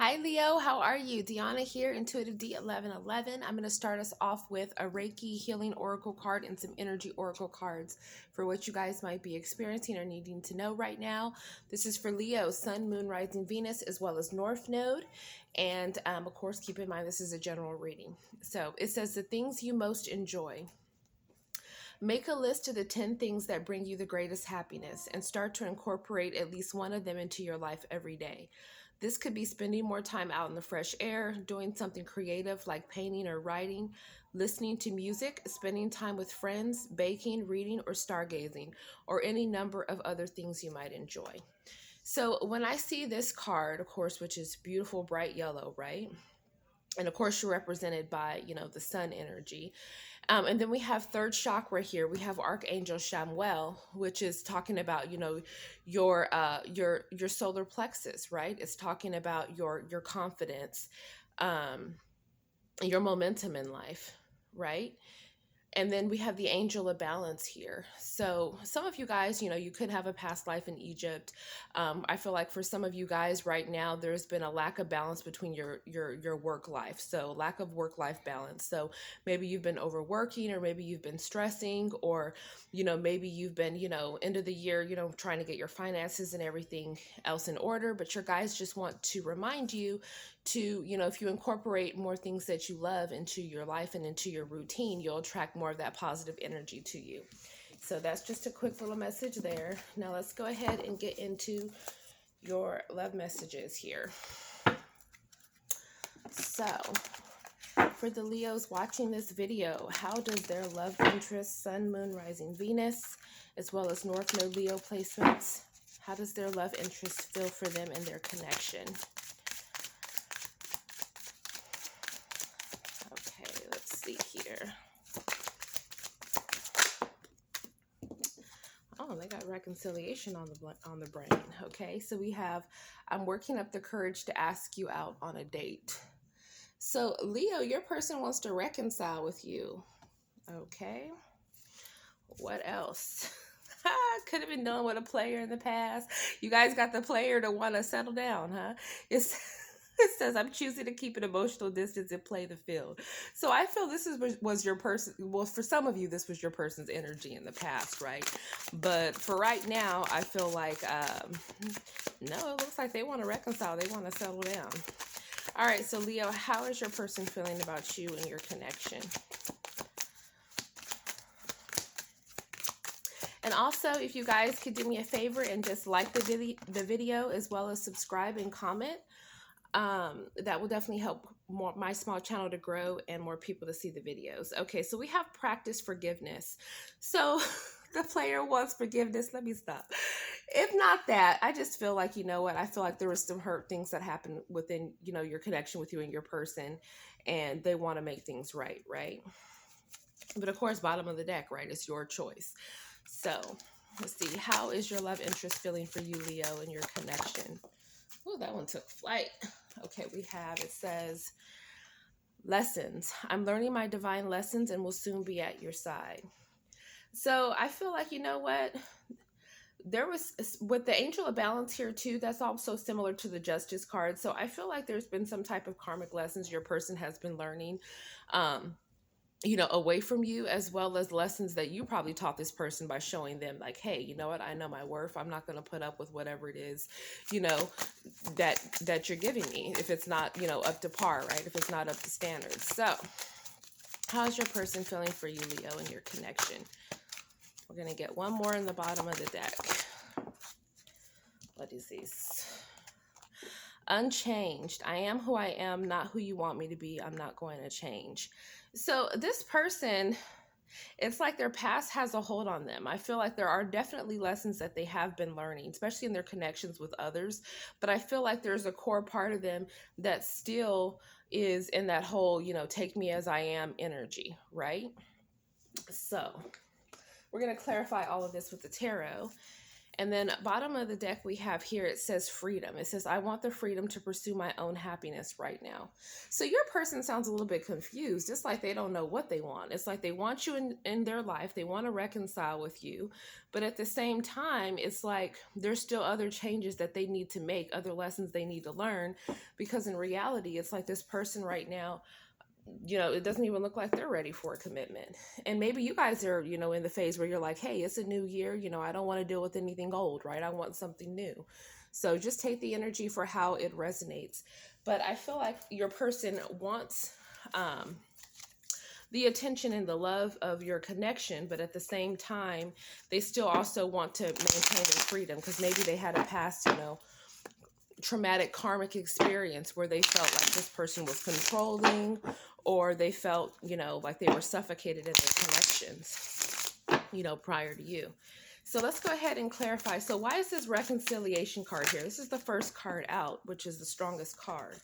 Hi Leo, how are you? Deanna here, Intuitive D1111. I'm going to start us off with a Reiki healing oracle card and some energy oracle cards for what you guys might be experiencing or needing to know right now. This is for Leo, Sun, Moon, Rising, Venus, as well as North Node. And of course, keep in mind this is a general reading. So it says the things you most enjoy. Make a list of the 10 things that bring you the greatest happiness and start to incorporate at least one of them into your life every day. This could be spending more time out in the fresh air, doing something creative like painting or writing, listening to music, spending time with friends, baking, reading, or stargazing, or any number of other things you might enjoy. So when I see this card, of course, which is beautiful, bright yellow, right? And of course, you're represented by, the sun energy. And then we have third chakra here. We have Archangel Shamuel, which is talking about, your solar plexus, right? It's talking about your confidence, your momentum in life, right? And then we have the angel of balance here. So some of you guys, you could have a past life in Egypt. I feel like for some of you guys right now, there's been a lack of balance between your work life. So lack of work-life balance. So maybe you've been overworking, or maybe you've been stressing, or, maybe you've been, end of the year, trying to get your finances and everything else in order. But your guys just want to remind you to, if you incorporate more things that you love into your life and into your routine, you'll attract more of that positive energy to you. So that's just a quick little message there. Now let's go ahead and get into your love messages here. So for the Leos watching this video, how does their love interest, Sun, Moon, Rising, Venus, as well as North Node Leo placements, how does their love interest feel for them and their connection? Okay, let's see here. Oh, they got reconciliation on the brain. Okay, so we have, I'm working up the courage to ask you out on a date. So Leo, your person wants to reconcile with you. Okay, what else? Could have been done with a player in the past. You guys got the player to want to settle down, huh? It says, I'm choosing to keep an emotional distance and play the field. So I feel this was your person. Well, for some of you, this was your person's energy in the past, right? But for right now, I feel like, no, it looks like they want to reconcile. They want to settle down. All right, so Leo, how is your person feeling about you and your connection? And also, if you guys could do me a favor and just like the video as well as subscribe and comment, that will definitely help my small channel to grow and more people to see the videos. Okay, so we have practice forgiveness. So the player wants forgiveness. Let me stop. If not that, I just feel like, I feel like there was some hurt things that happened within, your connection with you and your person, and they want to make things right, right? But of course, bottom of the deck, right? It's your choice. So let's see. How is your love interest feeling for you, Leo, and your connection? Oh, that one took flight. Okay, it says, lessons. I'm learning my divine lessons and will soon be at your side. So I feel like, there was, with the angel of balance here too, that's also similar to the justice card. So I feel like there's been some type of karmic lessons your person has been learning, away from you, as well as lessons that you probably taught this person by showing them like, hey, you know what? I know my worth. I'm not going to put up with whatever it is, that you're giving me. If it's not, up to par, right? If it's not up to standards. So how's your person feeling for you, Leo, and your connection? We're going to get one more in the bottom of the deck. What is this? Unchanged. I am who I am, not who you want me to be. I'm not going to change. So this person, it's like their past has a hold on them. I feel like there are definitely lessons that they have been learning, especially in their connections with others. But I feel like there's a core part of them that still is in that whole, take me as I am energy, right? So we're going to clarify all of this with the tarot. And then bottom of the deck we have here, it says freedom. It says, I want the freedom to pursue my own happiness right now. So your person sounds a little bit confused. It's like they don't know what they want. It's like they want you in their life. They want to reconcile with you. But at the same time, it's like there's still other changes that they need to make, other lessons they need to learn. Because in reality, it's like this person right now, it doesn't even look like they're ready for a commitment. And maybe you guys are, in the phase where you're like, hey, it's a new year. I don't want to deal with anything old, right? I want something new. So just take the energy for how it resonates. But I feel like your person wants the attention and the love of your connection, but at the same time, they still also want to maintain their freedom, because maybe they had a past, traumatic karmic experience where they felt like this person was controlling, or they felt, like they were suffocated in their connections, prior to you. So let's go ahead and clarify. So why is this reconciliation card here? This is the first card out, which is the strongest card.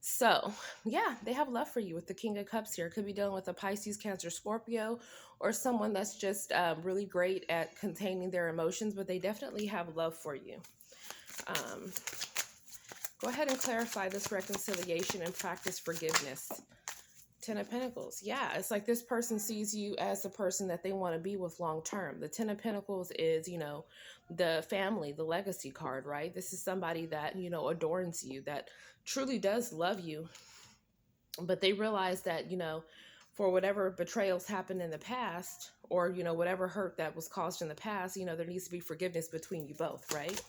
So yeah, they have love for you with the King of Cups here. Could be dealing with a Pisces, Cancer, Scorpio, or someone that's just really great at containing their emotions, but they definitely have love for you. Go ahead and clarify this reconciliation and practice forgiveness. Ten of Pentacles. Yeah, it's like this person sees you as the person that they want to be with long term. The Ten of Pentacles is, the family, the legacy card, right? This is somebody that, adorns you, that truly does love you. But they realize that, for whatever betrayals happened in the past, or, whatever hurt that was caused in the past, there needs to be forgiveness between you both, right?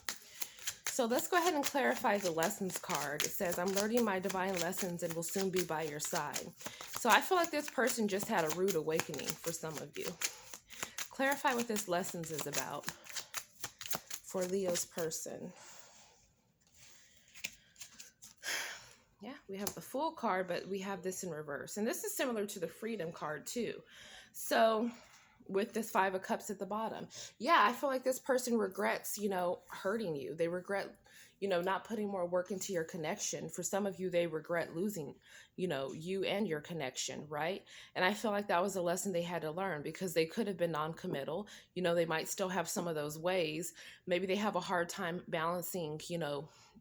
So let's go ahead and clarify the lessons card. It says, I'm learning my divine lessons and will soon be by your side. So I feel like this person just had a rude awakening for some of you. Clarify what this lessons is about for Leo's person. Yeah, we have the Fool card, but we have this in reverse. And this is similar to the Freedom card too. So with this Five of Cups at the bottom. Yeah, I feel like this person regrets, hurting you. They regret, not putting more work into your connection. For some of you, they regret losing, you and your connection, right? And I feel like that was a lesson they had to learn, because they could have been non-committal. They might still have some of those ways. Maybe they have a hard time balancing,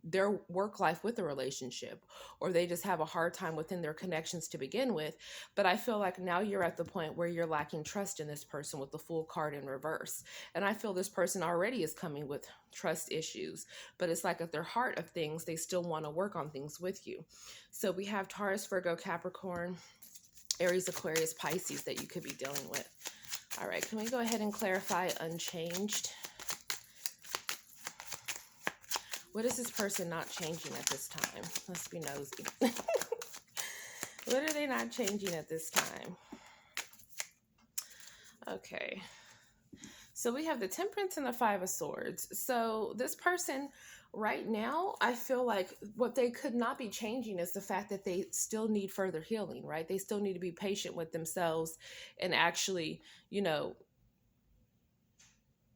their work life with the relationship, or they just have a hard time within their connections to begin with. But I feel like now you're at the point where you're lacking trust in this person with the Fool card in reverse. And I feel this person already is coming with trust issues, but it's like at their heart of things, they still want to work on things with you. So we have Taurus, Virgo, Capricorn, Aries, Aquarius, Pisces that you could be dealing with. All right, can we go ahead and clarify unchanged? What is this person not changing at this time? Let's be nosy. What are they not changing at this time? Okay. So we have the Temperance and the Five of Swords. So this person right now, I feel like what they could not be changing is the fact that they still need further healing, right? They still need to be patient with themselves and actually,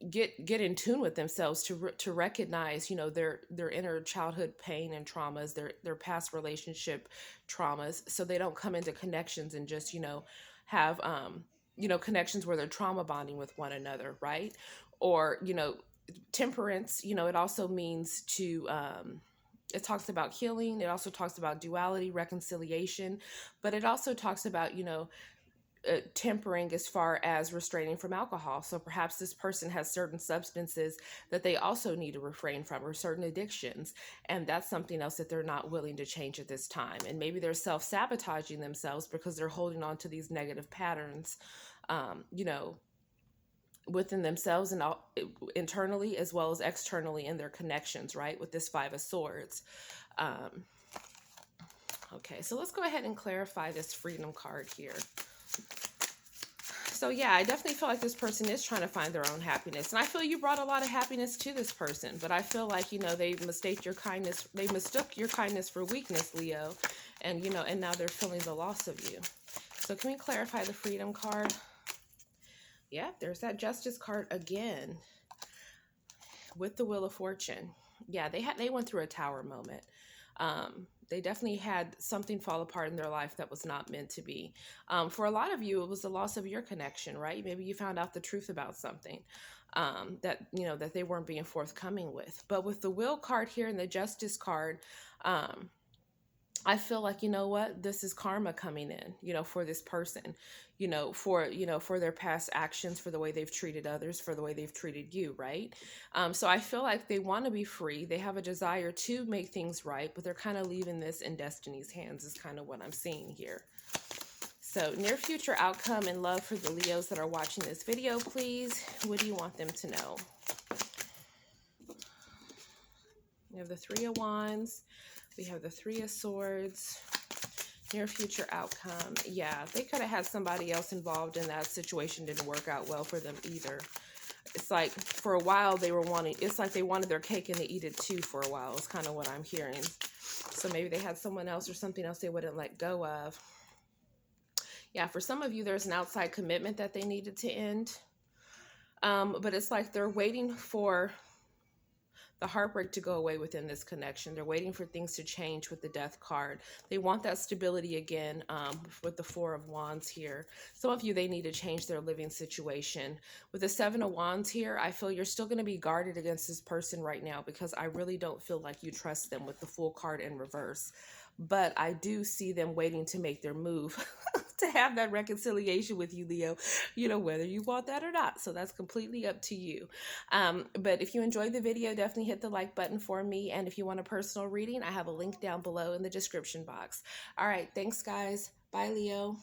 get in tune with themselves to recognize, their inner childhood pain and traumas, their past relationship traumas, so they don't come into connections and just, have, connections where they're trauma bonding with one another, right? Or, temperance, it also means to, it talks about healing. It also talks about duality, reconciliation, but it also talks about, tempering as far as restraining from alcohol. So perhaps this person has certain substances that they also need to refrain from, or certain addictions, and that's something else that they're not willing to change at this time. And maybe they're self-sabotaging themselves because they're holding on to these negative patterns, within themselves and internally as well as externally in their connections, right? With this Five of Swords. Okay, so let's go ahead and clarify this Freedom card here. So yeah, I definitely feel like this person is trying to find their own happiness. And I feel you brought a lot of happiness to this person, but I feel like, they mistook your kindness for weakness, Leo. And, and now they're feeling the loss of you. So can we clarify the Freedom card? Yeah, there's that Justice card again with the Wheel of Fortune. Yeah, they went through a tower moment. They definitely had something fall apart in their life that was not meant to be. For a lot of you, it was the loss of your connection, right? Maybe you found out the truth about something that, you know, that they weren't being forthcoming with. But with the Will card here and the Justice card, I feel like, you know what, this is karma coming in, you know, for this person, for their past actions, for the way they've treated others, for the way they've treated you, right? So I feel like they want to be free. They have a desire to make things right, but they're kind of leaving this in destiny's hands is kind of what I'm seeing here. So near future outcome and love for the Leos that are watching this video, please. What do you want them to know? We have the Three of Wands. We have the Three of Swords. Near future outcome. Yeah, they could have had somebody else involved in that situation. Didn't work out well for them either. It's like for a while they were wanting, it's like they wanted their cake and they eat it too for a while. It's kind of what I'm hearing. So maybe they had someone else or something else they wouldn't let go of. Yeah, for some of you, there's an outside commitment that they needed to end. But it's like they're waiting for the heartbreak to go away within this connection. They're waiting for things to change with the Death card. They want that stability again with the Four of Wands here. Some of you, they need to change their living situation. With the Seven of Wands here, I feel you're still going to be guarded against this person right now because I really don't feel like you trust them with the Fool card in reverse. But I do see them waiting to make their move to have that reconciliation with you, Leo, you know, whether you want that or not. So that's completely up to you. But if you enjoyed the video, definitely hit the like button for me. And if you want a personal reading, I have a link down below in the description box. All right. Thanks, guys. Bye, Leo.